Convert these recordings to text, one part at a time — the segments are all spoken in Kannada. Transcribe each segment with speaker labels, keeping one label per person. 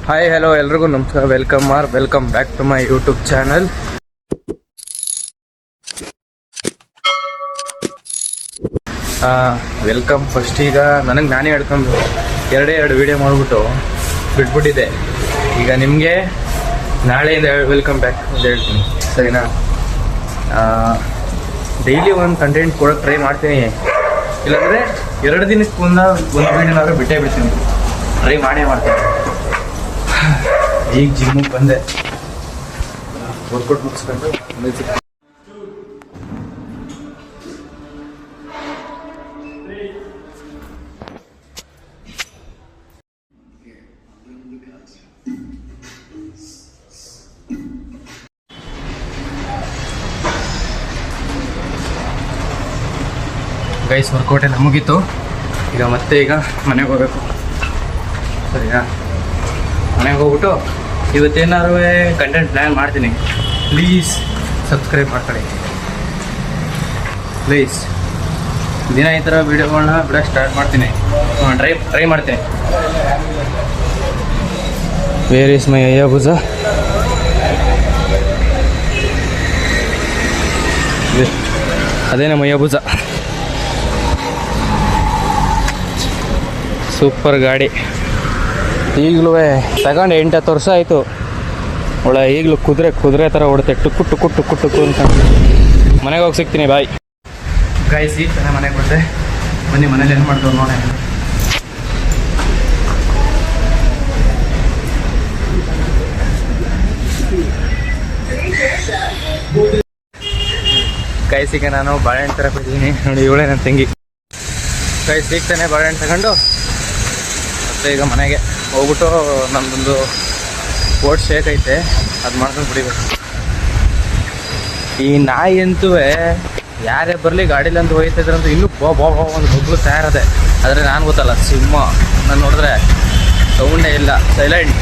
Speaker 1: ಹಾಯ್ ಹಲೋ ಎಲ್ರಿಗೂ ನಮಸ್ಕಾರ. Welcome back to my YouTube channel. Welcome. First ಈಗ ನನಗೆ ನಾನೇ ಹೇಳ್ಕೊಂಡು ಎರಡು ವಿಡಿಯೋ ಮಾಡಿಬಿಟ್ಟು ಬಿಟ್ಬಿಟ್ಟಿದ್ದೆ. ಈಗ ನಿಮಗೆ ನಾಳೆಯಿಂದ ವೆಲ್ಕಮ್ ಬ್ಯಾಕ್ ಅಂತ ಹೇಳ್ತೀನಿ, ಸರಿನಾ? ಡೈಲಿ ಒಂದು ಕಂಟೆಂಟ್ ಕೊಡೋಕ್ಕೆ ಟ್ರೈ ಮಾಡ್ತೀನಿ, ಇಲ್ಲಾಂದರೆ 2 ದಿನಕ್ಕೆ ಒಂದು ವೀಡಿಯೋನಾದ್ರೂ ಬಿಟ್ಟೇ ಬಿಡ್ತೀನಿ. ಟ್ರೈ ಮಾಡೇ ಮಾಡ್ತೀನಿ. ಈಗ ಜಿಮ್ಮಿಗೆ ಬಂದೆ, ವರ್ಕೌಟ್ ಮುಗಿಸ್ಕೊಂಡು ಗೈಸ್ ವರ್ಕೌಟ್ ಎಲ್ಲ ಮುಗೀತು. ಈಗ ಮನೆಗೆ ಹೋಗ್ಬೇಕು, ಸರಿನಾ? ಮನೆಗೆ ಹೋಗ್ಬಿಟ್ಟು ಇವತ್ತೇನಾದ್ರು ಕಂಟೆಂಟ್ ಪ್ಲ್ಯಾನ್ ಮಾಡ್ತೀನಿ. ಪ್ಲೀಸ್ ಸಬ್ಸ್ಕ್ರೈಬ್ ಮಾಡ್ಕೊಳ್ಳಿ ಪ್ಲೀಸ್. ದಿನ ಈ ಥರ ವೀಡಿಯೋಗಳನ್ನ ಬಿಡೋಕ್ಕೆ ಸ್ಟಾರ್ಟ್ ಮಾಡ್ತೀನಿ, ಟ್ರೈ ಮಾಡ್ತೀನಿ. ವೇರ್ ಈಸ್ ಮೈ ಅಯ್ಯಭುಜ? ಅದೇ ನಮ್ಮ ಅಯ್ಯಭುಜ. ಸೂಪರ್ ಗಾಡಿ. ಈಗಲೂ ತಗೊಂಡು 8-10 ವರ್ಷ ಆಯಿತು. ಒಳ್ಳೆ ಈಗಲೂ ಕುದುರೆ ಥರ ಓಡುತ್ತೆ, ಟುಕ್ಕು ಅಂತ. ಮನೆಗೆ ಹೋಗಿ ಸಿಗ್ತೀನಿ, ಬಾಯ್. ಗೈಸ್ ಈಗ ತಾನೇ ಮನೆಗೆ ಬಂದೆ. ಬನ್ನಿ ಮನೇಲಿ ಏನು ಮಾಡ್ದವ್ರು ನೋಡ. ಗೈಸ್ ಈಗ ನಾನು ಬಾಳೆಹಣ್ಣು ಥರ ಕೊಟ್ಟಿದ್ದೀನಿ ನೋಡಿ, ಇವಳೇ ನನ್ನ ತಂಗಿ. ಗೈಸ್ ಈಗ ತಾನೇ ಬಾಳೆಹಣ್ಣು ತಗೊಂಡು ಮತ್ತೆ ಈಗ ಮನೆಗೆ ಹೋಗ್ಬಿಟ್ಟು ನಮ್ಮದೊಂದು ಓಟ್ ಶೇಕ್ ಐತೆ, ಅದು ಮಾಡ್ಕೊಂಡು ಕುಡಿಬೇಕು. ಈ ನಾಯಿ ಅಂತೂ ಯಾರೇ ಬರಲಿ ಗಾಡೀಲಿ ಅಂತ ಹೋಯ್ತಿದ್ರಂತೂ ಇನ್ನೂ ಒಂದು ಬೊಗ್ಳು ತಯಾರದೆ. ಆದರೆ ನಾನು ಗೊತ್ತಲ್ಲ, ಸಿಂಹ. ನಾನು ನೋಡಿದ್ರೆ ಸೌಂಡೇ ಇಲ್ಲ, ಸೈಲೆಂಟ್.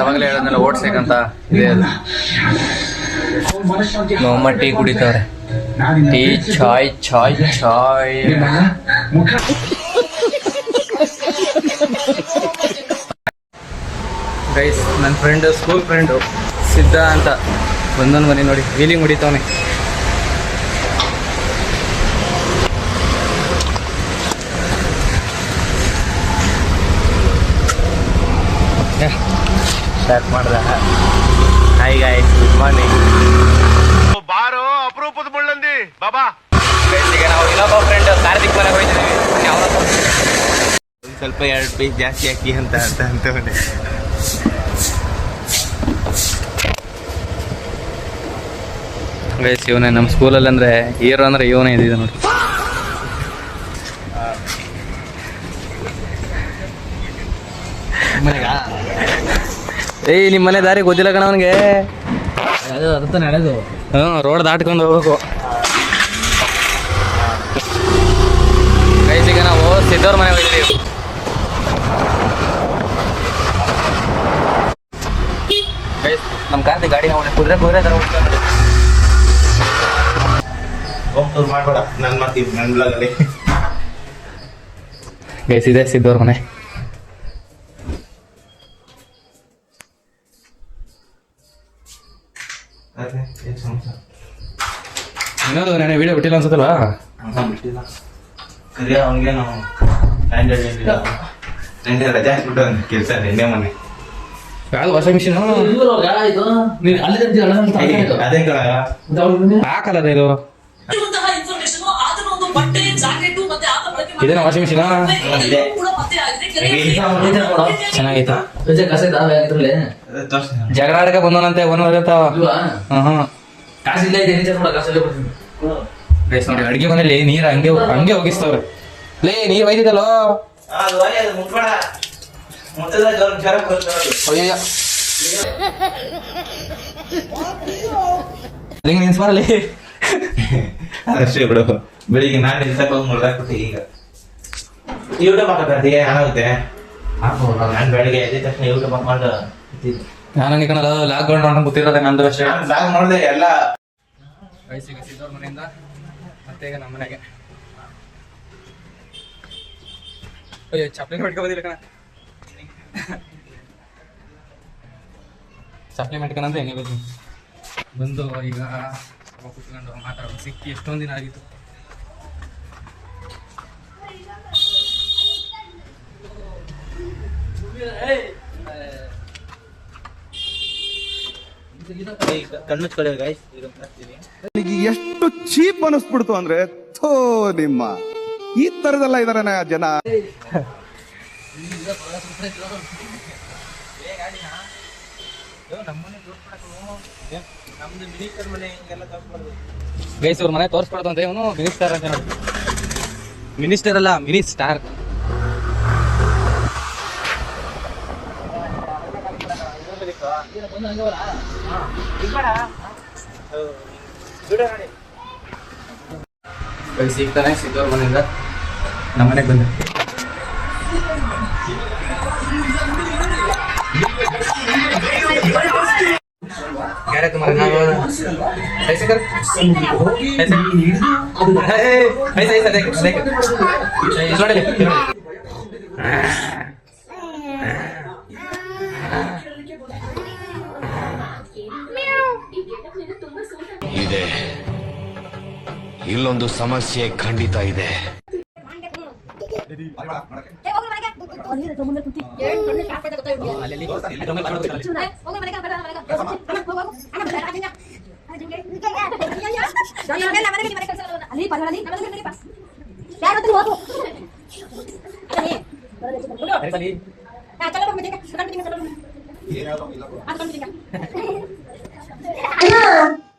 Speaker 1: ಅವಾಗಲೇ ಹೇಳೋದಲ್ಲ ಓಟ್ ಶೇಕ್ ಅಂತ ಇದೆ. ಅದು ನಮ್ಮಮ್ಮ ಟೀ ಕುಡಿತವ್ರೆ. ಟೀ ಚಾಯ್ ಗೈಸ್, ನನ್ನ ಸ್ಕೂಲ್ ಫ್ರೆಂಡು ಸಿದ್ಧ ಅಂತ ಬಂದನ್ ಮನೆ ನೋಡಿ, ವೀಲಿಂಗ್ ಹೊಡಿತವನೆ. ಸ್ಟಾರ್ಟ್ ಮಾಡ್ದ. Hi guys, good morning.
Speaker 2: ಬಾರೋ ಅಪರೂಪದ ಮುಳ್ಳಂದಿ ಬಾಬಾ.
Speaker 1: ಈಗ ನಾವು ಇನ್ನೊಬ್ಬ ಫ್ರೆಂಡ್ ಕಾರ್ತಿಕ್ ಮನೆಗೆ ಹೋಯ್ತಿದ್ದೀವಿ.
Speaker 2: ಒಂದು ಸ್ವಲ್ಪ 2 ಪೀಸ್ ಜಾಸ್ತಿ ಹಾಕಿ ಅಂತ
Speaker 1: ಗೈಸ್, ಇವನೇ ನಮ್ಮ ಸ್ಕೂಲಲ್ಲಿ ಅಂದರೆ ಹೀರೋ ಅಂದರೆ ಇವನೇ ಇದ್ದಿದ್ದ ನೋಡಿ. ಏಯ್, ನಿಮ್ಮ ಮನೆ ದಾರಿ ಗೊತ್ತಿಲ್ಲ ಕಣ ಅವನಿಗೆ. ರೋಡ್ ದಾಟ್ಕೊಂಡು ಹೋಗ್ಬೇಕು. ಗೈಸ್ ಈಗ ನಾವು ಸಿದ್ದವ್ರ ಮನೆ ಹೋಗಿದ್ದೀವಿ. ಗೈಸ್, ನಮ್ಮ ಕಾರ್ತಿಕ್ ಗಾಡಿ ನಾವು ಕುದುರೆ ಥರ
Speaker 2: ಮಾಡ್ಬೇಡ, ನಾನು ಮಾಡ್ತೀವಿ ನನ್ನ ಬ್ಲಾಗಲ್ಲಿ.
Speaker 1: ಗೈಸ್ ಇದೆ ಸಿದ್ದವ್ರ ಮನೆ. ಇನ್ನೊಂದು ನಾನು ವಿಡಿಯೋ ಬಿಟ್ಟಿಲ್ಲ ಅನ್ಸುತ್ತಲ್ವಾ?
Speaker 2: ಬಿಟ್ಟಿಲ್ಲ. ಅವನಿಗೆ ನಾವು ರಜೆ ಹಾಕ್ಬಿಟ್ಟು ಕೆಲಸ ನಿನ್ನೆ ಮೊನ್ನೆ.
Speaker 1: ಯಾವ್ದು ವಾಷಿಂಗ್ ಮಿಷಿನ್?
Speaker 2: ಅದೇ
Speaker 1: ಹಾಕಲ್ಲ ಇದು. ಇದೇನಾ ವಾಷಿಂಗ್ ಮಿಷಿನ್? ಚೆನ್ನಾಗೈತೆ. ಜಗಳ ಆಡಕ್ಕೆ ಬಂದವನಂತೆ ಓನರ್ ಇರ್ತಾವ. ನೋಡಿ, ಅಡ್ಗೆ ಮನೇಲಿ ನೀರು ಹಂಗೆ ಹೋಗಿಸ್ತವ್ರೆ. ಲೇ, ನೀರು ಒಯ್ದಿದ್ದಲ್ಲೋ. ಅಯ್ಯಯ್ಯ, ಹಿಂಗೆ ನಿನ್ಸ್ಬಾರಲ್ಲಿ.
Speaker 2: ಅಷ್ಟೇ ಬಿಡು. ಬೆಳಿಗ್ಗೆ ನಾನು ನಿಲ್ಸಕ್ಕೆ ಹೋಗಿ ಮುಳ್ದಾಕ್ಬಿಟ್ಟು ಈಗ ಯೂಟ್ಯೂಬ್ ಹಾಕತ್ತೆ ಏನಾಗುತ್ತೆ. ನಾನು ಬೆಳಿಗ್ಗೆ ಎದ್ದ ತಕ್ಷಣ ಯೂಟ್ಯೂಬ್ ಹಾಕೊಂಡು
Speaker 1: ನಾನು ಅನ್ಕೊಂಡಲ್ಲ ಲಾಕ್ಡೌನ್ ನೋಡ್ಕೊಂಡು ಗೊತ್ತಿರೋದೆ ನಂದು ಅಷ್ಟೇ.
Speaker 2: ಲಾಗ್ ನೋಡಿದೆ ಎಲ್ಲ.
Speaker 1: ವಯಸ್ಸಿಗೆ ಸಿದ್ದವ್ರ ಮನೆಯಿಂದ ಮತ್ತೆ ಈಗ ನಮ್ಮ ಮನೆಗೆ ಅಯ್ಯೋ ಚಪ್ಪಲಿ ಮಾಡ್ಕೊಬೋದಿಲ್ಲ ಕಣ. ಚಪ್ಪಲಿ ಮಾಡ್ಕೊಂಡ್ರೆ ಹೆಂಗೆ ಬೇಕು ಬಂದು ಈಗ ಕೂತ್ಕೊಂಡು ಮಾತಾಡೋದು ಸಿಕ್ಕಿ ಎಷ್ಟೊಂದು ದಿನ ಆಗಿತ್ತು.
Speaker 2: ಕಣ್ಣು ಗೈಸ್
Speaker 3: ನನಗೆ ಎಷ್ಟು ಚೀಪ್ ಅನಿಸ್ಬಿಡ್ತು ಅಂದ್ರೆ ಥೋ ನಿಮ್ಮ ಈ ತರದೆಲ್ಲ ಇದಾರೆ ಜನ.
Speaker 1: ಗೈಸ್ ಅವ್ರ ಮನೆ ತೋರಿಸ್ಬಾರ್ದು ಅಂತ ಇವನು ಮಿನಿಸ್ಟರ್ ಅಂತ ನೋಡಿ. ಮಿನಿಸ್ಟರ್ ಅಲ್ಲ ಮಿನಿ ಸ್ಟಾರ್. ಸಿಗ್ತಾನೆ ಸಿದ್ದವ್ರ ಮನೆಯಿಂದ ನಮ್ಮ ಮನೆಗೆ ಬಂದೆ. क्या रे तुम्हारा नाम ऐसे कर ऐसे ऐसे ऐसे देख देख छोड़ ले
Speaker 4: ಇದೆ ಇಲ್ಲೊಂದು ಸಮಸ್ಯೆ ಖಂಡಿತ ಇದೆ.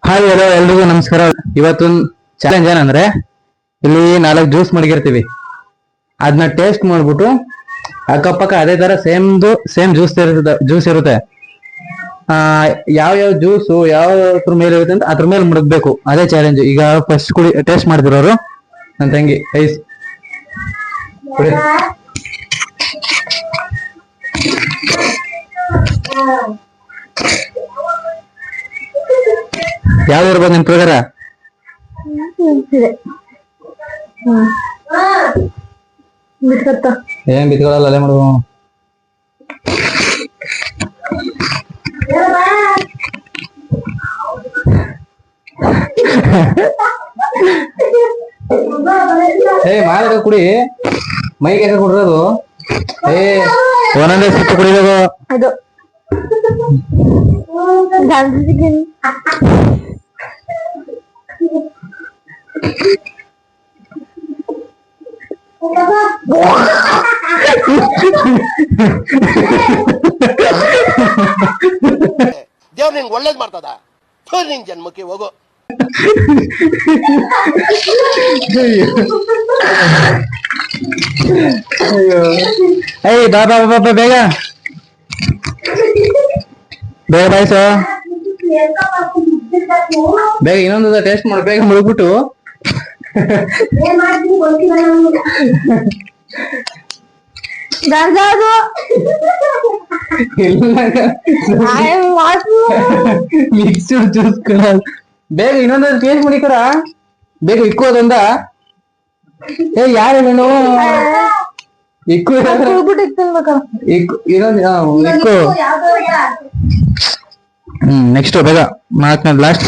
Speaker 1: ಹಾಯ್ ಹಲೋ ಎಲ್ರಿಗೂ ನಮಸ್ಕಾರ. ಇವತ್ತಿನ ಚಾಲೆಂಜ್ ಏನಂದ್ರೆ ಇಲ್ಲಿ 4 ಜ್ಯೂಸ್ ಮಡಗಿರ್ತೀವಿ, ಅದನ್ನ ಟೇಸ್ಟ್ ಮಾಡ್ಬಿಟ್ಟು ಅಕ್ಕಪಕ್ಕ ಅದೇ ತರ ಸೇಮ್ ಜ್ಯೂಸ್ ಇರುತ್ತೆ. ಯಾವ ಜ್ಯೂಸು ಯಾವ ಮೇಲೆ ಇರುತ್ತೆ ಅಂತ ಅದ್ರ ಮೇಲೆ ಮುಡಗ್ಬೇಕು, ಅದೇ ಚಾಲೆಂಜ್. ಈಗ ಫಸ್ಟ್ ಟೇಸ್ಟ್ ಮಾಡ್ತಿರೋರು ನನ್ನ ತಂಗಿ ಐಸ್ ಕುಡಿ. ಯಾವ್ದು ಇರ್ಬೋದು ನಿಮ್ ಪ್ರಕಾರ? ಏನ್ ಬಿತ್ಕೊಳ್ಳಲ್ಲ, ಅಲ್ಲೇ ಮಾಡುವ. ಮಾದ ಕುಡಿ, ಮೈಗೆ ಕುಡಿರೋದು. ಒಂದೊಂದೇ ಸಿಟ್ಟು ಕುಡಿಯೋದು.
Speaker 5: ದೇವ್ರು ನಿಂಗೆ ಒಳ್ಳೇದ್ ಮಾಡ್ತದ, ನಿನ್ ಜನ್ಮಕ್ಕೆ ಹೋಗೋ.
Speaker 1: ಬಾ ಬಾ ಬಾ ಬೇಗ ಬೇಗ ಬಾಯ್ಸ, ಬೇಗ ಇನ್ನೊಂದು ಟೇಸ್ಟ್ ಮಾಡಿ ಬೇಗ ಮುಳುಗ್ಬಿಟ್ಟು. ಮಿಕ್ಸ್ಡ್ ಜ್ಯೂಸ್ ಕಣ, ಬೇಗ ಇನ್ನೊಂದು ಟೇಸ್ಟ್ ಮಾಡಿ ಕರ, ಬೇಗ ಇಕ್ಕೋದಂದ. ಯಾರು ಇಕ್ಕು ಇನ್ನೊಂದು ನೆಕ್ಸ್ಟ್ ಬೇಗ ನಾಲ್ಕನೇ ಲಾಸ್ಟ್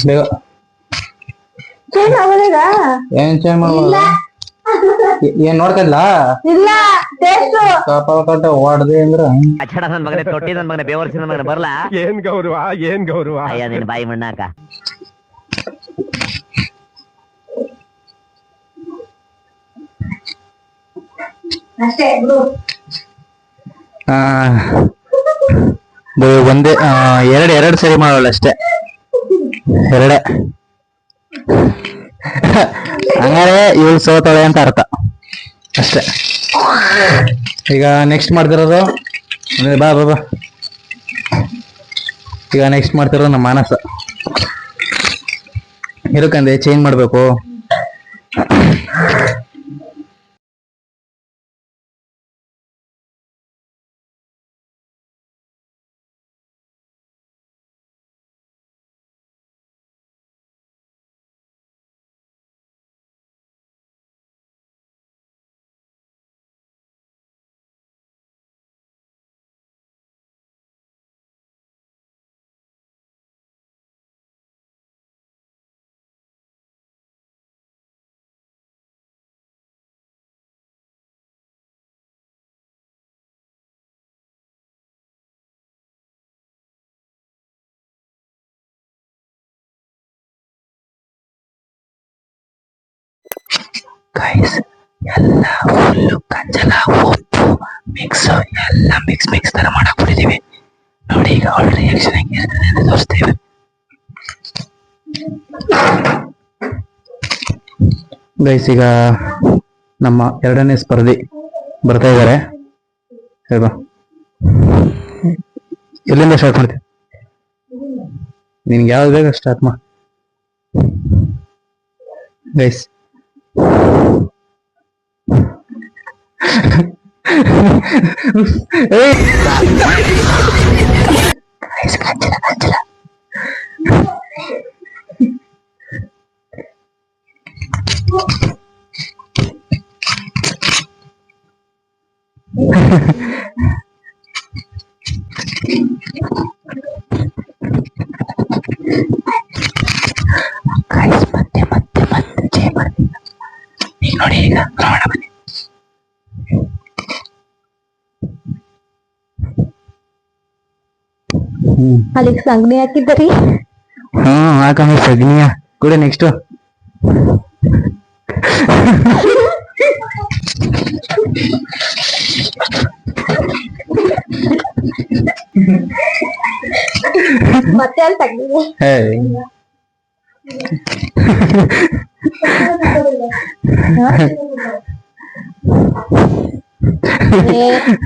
Speaker 1: ಬೇಗ. ಏನ್ ಚೇಂಜ್ ಮಾಡಲ್ಲ, ಏನ್ ನೋಡ್ತಿಲ್ಲ ಕಟ್ಟ ಹೊಡ್ದೆ ಅಂದ್ರ
Speaker 6: ಅಚ್ಚಡ ನನ್ ಮಗನೇ, ತೊಟ್ಟಿ ನನ್ ಮಗನೇ, ಬೇವರ್ಸಿ ನನ್ ಮಗನೇ ಬರ್ಲಾ.
Speaker 4: ಏನ್ ಗೌರವ
Speaker 6: ಅಯ್ಯ ನಿನ್ ಬಾಯಿ ಮಣ್ಣಾಕ.
Speaker 1: ಒಂದೇ ಎರಡು ಸರಿ ಮಾಡೋಲ್ಲ ಅಷ್ಟೇ, ಎರಡೇ. ಹಂಗಾರೆ ಇವಳು ಸೋತಾಳೆ ಅಂತ ಅರ್ಥ ಅಷ್ಟೇ. ಈಗ ನೆಕ್ಸ್ಟ್ ಮಾಡ್ತಿರೋದು ಬಾ ಬಾ ಬಾ, ಈಗ ನೆಕ್ಸ್ಟ್ ಮಾಡ್ತಿರೋದು ನಮ್ಮ ಮಾನಸ. ಇರಕಂದೆ ಚೇಂಜ್ ಮಾಡ್ಬೇಕು. ಗೈಸ್ ಎಲ್ಲ ಫುಲ್ಲು ಗಂಜಲ ಉಪ್ಪು ಮಿಕ್ಸ್ ಎಲ್ಲ ಮಿಕ್ಸ್ ತರ ಮಾಡಾಕ್ಬಿಟ್ಟಿದೀವಿ ನೋಡಿ. ಈಗ ಅವಳ ರಿಯಾಕ್ಷನ್ ಹೆಂಗಿರ್ತದೆ ಅಂತ ತೋರಿಸ್ತೇವೆ. ಗೈಸ್ ಈಗ ನಮ್ಮ ಎರಡನೇ ಸ್ಪರ್ಧಿ ಬರ್ತಾ ಇದ್ದಾರೆ. ಹೇಳ್ಬಾ, ಎಲ್ಲಿಂದ ಸ್ಟಾರ್ಟ್ ಮಾಡ್ತೀವಿ? ನಿನ್ಗೆ ಯಾವ್ದು ಬೇಗ ಸ್ಟಾರ್ಟ್ ಮಾ. ಗೈಸ್ ಮತ್ತೆ ಮತ್ತೆ ಮತ್ತೆ ಚೇ ಮಾಡ್ತೀನಿ. ಈಗ ನೋಡಿ, ಈಗ ಪ್ರಮಾಣ ಬನ್ನಿ.
Speaker 7: ಅಲ್ಲಿಗೆ ಸಂಗಣಿ ಹಾಕಿದ್ದರಿ.
Speaker 1: ಹಾಕಮ್ಮ ಸಗಣಿಯ ಕೂಡ. ನೆಕ್ಸ್ಟ್
Speaker 7: ಮತ್ತೆ ಅಲ್ಲಿ ತಗ್ಗಿದೆ.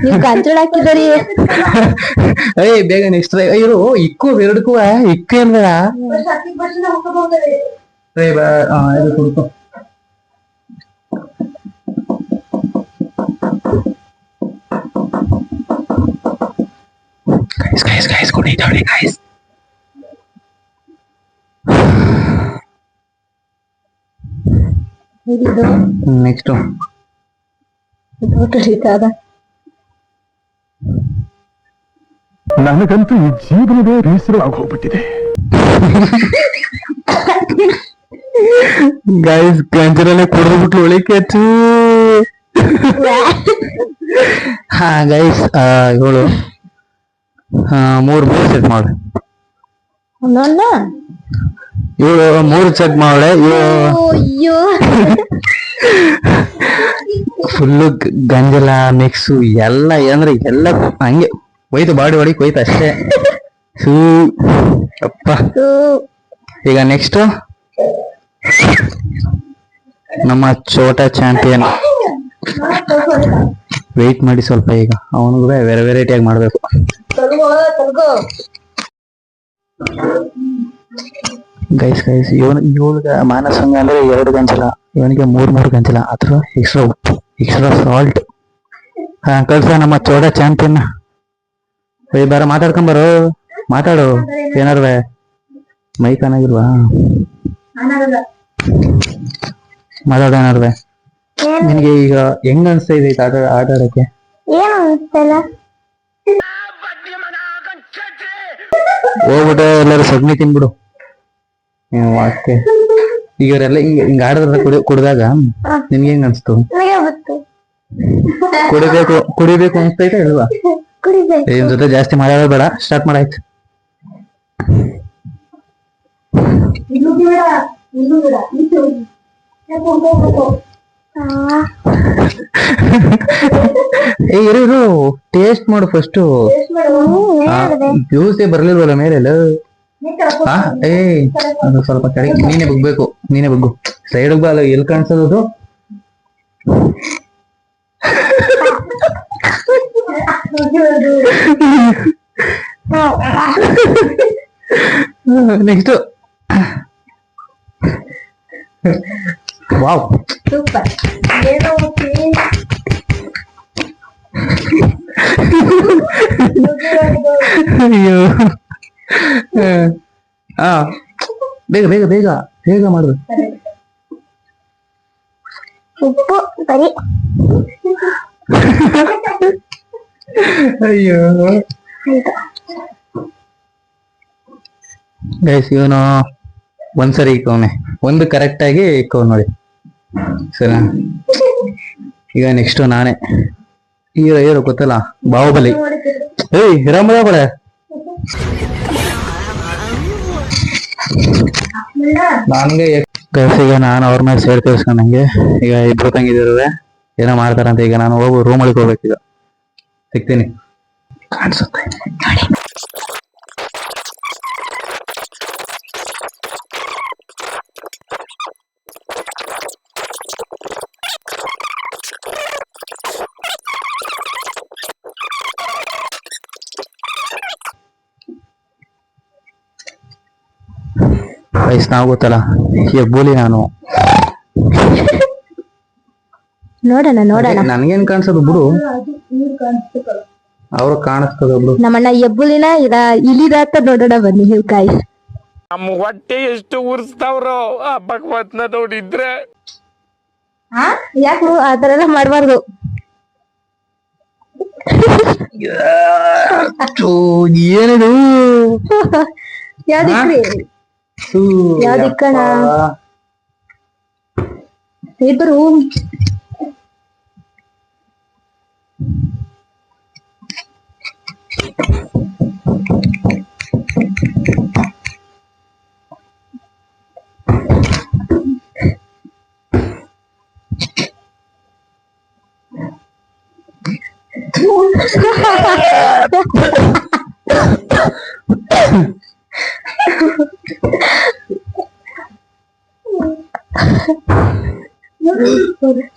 Speaker 7: ನೀವ್ ಗಂಜಳ ಹಾಕಿದರಿ.
Speaker 1: ಬೇಗ ನೆಕ್ಸ್ಟ್ ಇರು. ಇಕ್ಕು ಎರಡಕ್ಕೂ ಇಕ್ಕು ಏನ್ ಬೇಡ. ಕುಡ್ಕೊ. ಗೈಸ್ ಕುಡಿತಾವಳಿ ಗೈಸ್. ನೆಕ್ಸ್ಟ್
Speaker 4: ನನಗಂತೂ ಈ ಜೀವನವೇ ಬೇಸರವಾಗಿ ಹೋಗ್ಬಿಟ್ಟಿದೆ.
Speaker 1: ಗೈಸ್ ಗಂಜಲಲ್ಲೇ ಕುಡಿದ್ಬಿಟ್ಲು ಒಳಿಕೆಚ್ಚು. ಹಾ ಗೈಸ್ ಇವಳು ಮೂರು ಸೆಟ್ ಮಾಡು. ಇವಳು 3 ಚೆಕ್ ಮಾವಳೆ.
Speaker 7: ಅಯ್ಯೋ
Speaker 1: ಫುಲ್ಲು ಗಂಜಲ ಮಿಕ್ಸು ಎಲ್ಲ ಅಂದ್ರೆ ಎಲ್ಲ ಹಂಗೆ ಹೋಯ್ತು. ಬಾಡಿ ಹೊಡಿಕ್ ಹೋಯ್ತು ಅಷ್ಟೇ. ಅಪ್ಪ. ಈಗ ನೆಕ್ಸ್ಟ್ ನಮ್ಮ ಚೋಟಾ ಚಾಂಪಿಯನ್. ವೆಯ್ಟ್ ಮಾಡಿ ಸ್ವಲ್ಪ. ಈಗ ಅವನಿಗೂ ಬೇರೆ ವೆರೈಟಿಯಾಗಿ ಮಾಡ್ಬೇಕು. ಗೈಸ್ ಇವಳಿಗೆ ಮಾನಸಂಗ ಅಂದ್ರೆ 2 ಗಂಜಲ, ಇವನಿಗೆ 3 ಗಂಜಲ. ಅದ್ರ ಎಕ್ಸ್ಟ್ರಾ ಉಪ್ಪು, ಎಕ್ಸ್ಟ್ರಾ ಸಾಲ್ಟ್. ಕಳ್ಸ ನಮ್ಮ ಚೋಟಾ ಚಾಂಪಿಯನ್. ಬಾರ ಮಾತಾಡ್ಕೊಂಬರು. ಮಾತಾಡು ಏನಾರ್ವೆ. ಮೈಕ್ ಅನ್ನಾಗಿಲ್ವಾ? ಮಾತಾಡ ಏನಾರ್ವೆ. ನಿನ್ಗೆ ಈಗ ಹೆಂಗ್ ಅನ್ಸ್ತಾ ಇದೆ ಆಟ ಆಡಕ್ಕೆ?
Speaker 7: ಏನು ಅನ್ಸ್ತಲ್ಲ.
Speaker 1: ಹೋಗ್ಬಿಟ್ಟು ಎಲ್ಲರೂ ಸಗಣಿ ತಿನ್ಬಿಡು. ವಾಕೆ ಈಗ ಇವರೆಲ್ಲ ಹಿಂಗ ಆಡದ್ರ ಕುಡ್ದಾಗ ನಿನ್ಗೆ ಹೆಂಗ್ ಅನ್ಸ್ತು? ಕುಡಿಬೇಕು ಅನ್ಸ್ತೈತೆ ಇಲ್ವಾ? ಇನ್ ಜೊತೆ ಜಾಸ್ತಿ ಮಾತಾಡೋದು ಬೇಡ. ಸ್ಟಾರ್ಟ್ ಮಾಡಾಯ್ತು. ಇರು ಟೇಸ್ಟ್ ಮಾಡು ಫಸ್ಟ್. ಜ್ಯೂಸೇ ಬರ್ಲಿಲ್ವಲ್ಲ ಮೇಲೆ. ಅದು ಸ್ವಲ್ಪ ಕಡೆ ನೀನೇ ಬಗ್ಬೇಕು. ನೀನೇ ಬಗ್ಗು. ಸೈಡ್ ಬಾ. ಎಲ್ಲಿ ಕಾಣಿಸೋದು? Next wow
Speaker 7: super.
Speaker 1: ಅಯ್ಯೋ ಬೇಗ ಬೇಗ ಬೇಗ ಬೇಗ ಮಾಡು.
Speaker 7: ಉಪ್ಪು ಬರೀ.
Speaker 1: ಅಯ್ಯೋ ಗೈಸ್ ಇವನು ಒಂದ್ಸರಿ ಇಕ್ಕವನೆ. ಒಂದು ಕರೆಕ್ಟ್ ಆಗಿ ಇಕ್ಕವ್ ನೋಡಿ. ಸರಿ ಈಗ ನೆಕ್ಸ್ಟ್ ನಾನೇ. ಹೀರೋ ಗೊತ್ತಲ್ಲ, ಬಾಹುಬಲಿ. ಹಿರಾಮದ ಬಡ ನನ್ಗೆ ಗೈಸ್ ಈಗ ನಾನು ಅವ್ರ ಮೇಲೆ ಸೇರ್ ತೀರ್ಸ್ಕೊಂಡಂಗೆ ಈಗ ಇಬ್ರು ತಂಗಿದಿರುವೆ ಏನೋ ಮಾಡ್ತಾರಂತ. ಈಗ ನಾನು ಹೋಗು ರೂಮ್ ಒಳಗೆ ಹೋಗ್ಬೇಕೀಗ. ಸಿಗ್ತೀನಿ. ಕಾಣಿಸುತ್ತೆ ಗೈಸ್, ನಾವು ಗೊತ್ತಲ್ಲ ಹೆಬ್ಬುಲಿ ನಾನು.
Speaker 7: ನೋಡೋಣ ನೋಡೋಣ.
Speaker 1: ನನ್ಗೇನ್ ಕಾಣಿಸೋದು ಬಿಡು, ಅವ್ರು ಕಾಣಿಸ್ತದ ಬಿಡು.
Speaker 7: ನಮ್ಮಣ್ಣ ಎಬ್ಬುಲಿನ ಇಲಿದಾತ ನೋಡೋಣ ಬನ್ನಿ ನೀವು ಕಾಯಿ.
Speaker 8: ನಮ್ಮ ಹೊಟ್ಟೆ ಎಷ್ಟು ಉರ್ಸ್ತಾವ್ರೋ ಆ ಭಗವತ್ನ ನೋಡಿದ್ರೆ.
Speaker 7: ಯಾಕೆ ಆ ತರ ಎಲ್ಲ ಮಾಡ್ಬಾರ್ದು.
Speaker 1: ಏನಿದು
Speaker 7: ಯಾವ್ದಿಕ್ರಿ ಯಾವ್ದಿಕ್ಕಣ ಇಬ್ರು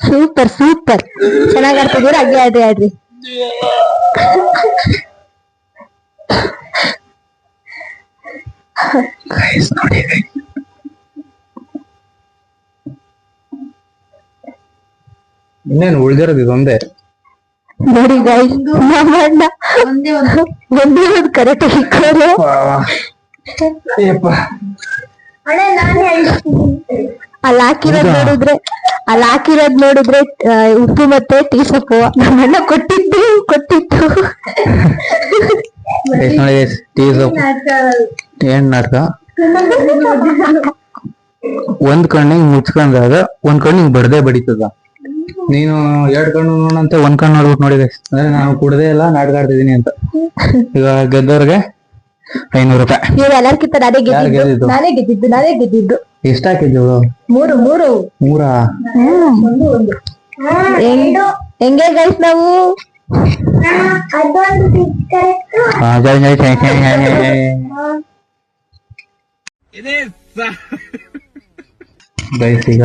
Speaker 7: ಸೂಪರ್ ಸೂಪರ್ ಚೆನ್ನಾಗ್ ಆಡ್ತಿದ್ದೀರ. ಹಾಗೆ ಆಡ್ರಿ ಆಡ್ರಿ.
Speaker 1: ನೋಡಿ ಇನ್ನೇನು ಉಳ್ದಿರೋದು ಇದೊಂದೇ.
Speaker 7: ನೋಡಿ ಗೈಸ್, ನಮ್ಮಣ್ಣ ಒಂದೇ ಒಂದು ಕರೆಕ್ಟ್ ಸಿಕ್ಕೋರು. ಅಲ್ಲಿ ಹಾಕಿರೋದ್ ನೋಡಿದ್ರೆ ಉಪ್ಪು ಮತ್ತೆ ಟೀ ಸೊಪ್ಪು ನಮ್ಮಣ್ಣ ಕೊಟ್ಟಿದ್ದು.
Speaker 1: ನೋಡಿ ಟೀ ಸೊಪ್ಪು ಏನ್ ನಾಟಕ. ಒಂದ್ ಕಣ್ಣಿಗೆ ಮುಚ್ಕೊಂಡಾಗ ಒಂದ್ ಕಣ್ಣಿಗೆ ಬಡದೇ ಬಡಿತದ. ನೀನು 2 ಕಣ್ಣು ನೋಡಂತೆ ಒಂದ್ ಕಣ್ಣು ನೋಡ್ಬಿಟ್ಟು ನೋಡಿದೆ ಅಂದ್ರೆ ನಾನು ಕುಡ್ದೇ ಇಲ್ಲ, ನಾಟಕ ಆಡ್ತಿದೀನಿ ಅಂತ. ಈಗ ಗೆದ್ದವ್ರಿಗೆ 500 ರೂಪಾಯಿ.
Speaker 7: ನೀವು ಎಲ್ಲರ್ಕಿಂತ ನಾನೇ ಗೆದ್ದಿದ್ದು.
Speaker 1: ಎಷ್ಟ ಹಾಕಿದ್ದು?
Speaker 7: 3
Speaker 1: ಮೂರಾ?
Speaker 7: ಹೆಂಗೆ ಗೈಸ್ ನಾವು
Speaker 1: ಗೈಸ್ ಈಗ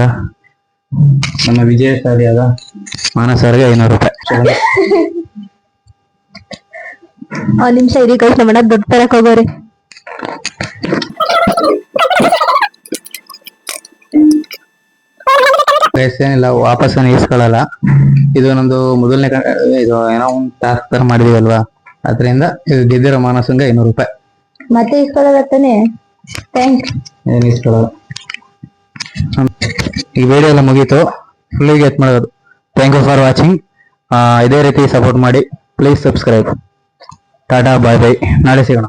Speaker 1: ನಮ್ಮ ವಿಜಯಶಾಲಿಯಾದ ಮಾನಸರಿಗೆ 500 ರೂಪಾಯಿ.
Speaker 7: ನಿಮಿಷ ಇರಿ ಗೈಸ್, ನಮ್ಮಣ್ಣ ದುಡ್ಡು ತರಕ್ ಹೋಗೋರಿ.
Speaker 1: ಗೈಸ್ ಏನಿಲ್ಲ, ವಾಪಸ್ ಈಸ್ಕೊಳ್ಳಲ್ಲ. ಇದು ನಮ್ದು ಮೊದಲನೇ ಇದು ಏನೋ ಒಂದು ಟಾಸ್ಕ್ ತರ ಮಾಡಿದೀವಲ್ವಾ, ಅದರಿಂದ ಇದು ಗೆದ್ದಿರೋ ಮಾನಸಂಗೆ 500 ರೂಪಾಯಿ.
Speaker 7: ಮತ್ತೆ ಇಸ್ಕೊಳ್ಳೋದತ್ತಾನೆ. ಥ್ಯಾಂಕ್ಸ್.
Speaker 1: ಏನು ಇಸ್ಕೊಳ್ಳಲ್ಲ. ಈ ವಿಡಿಯೋ ಎಲ್ಲ ಮುಗೀತು, ಫುಲ್ಲಿಗೆ ಎತ್ ಮಾಡೋದು. Thank you for watching. ಇದೇ ರೀತಿ ಸಪೋರ್ಟ್ ಮಾಡಿ. Please subscribe. Tata bye bye. ನಾಳೆ ಸಿಗೋಣ.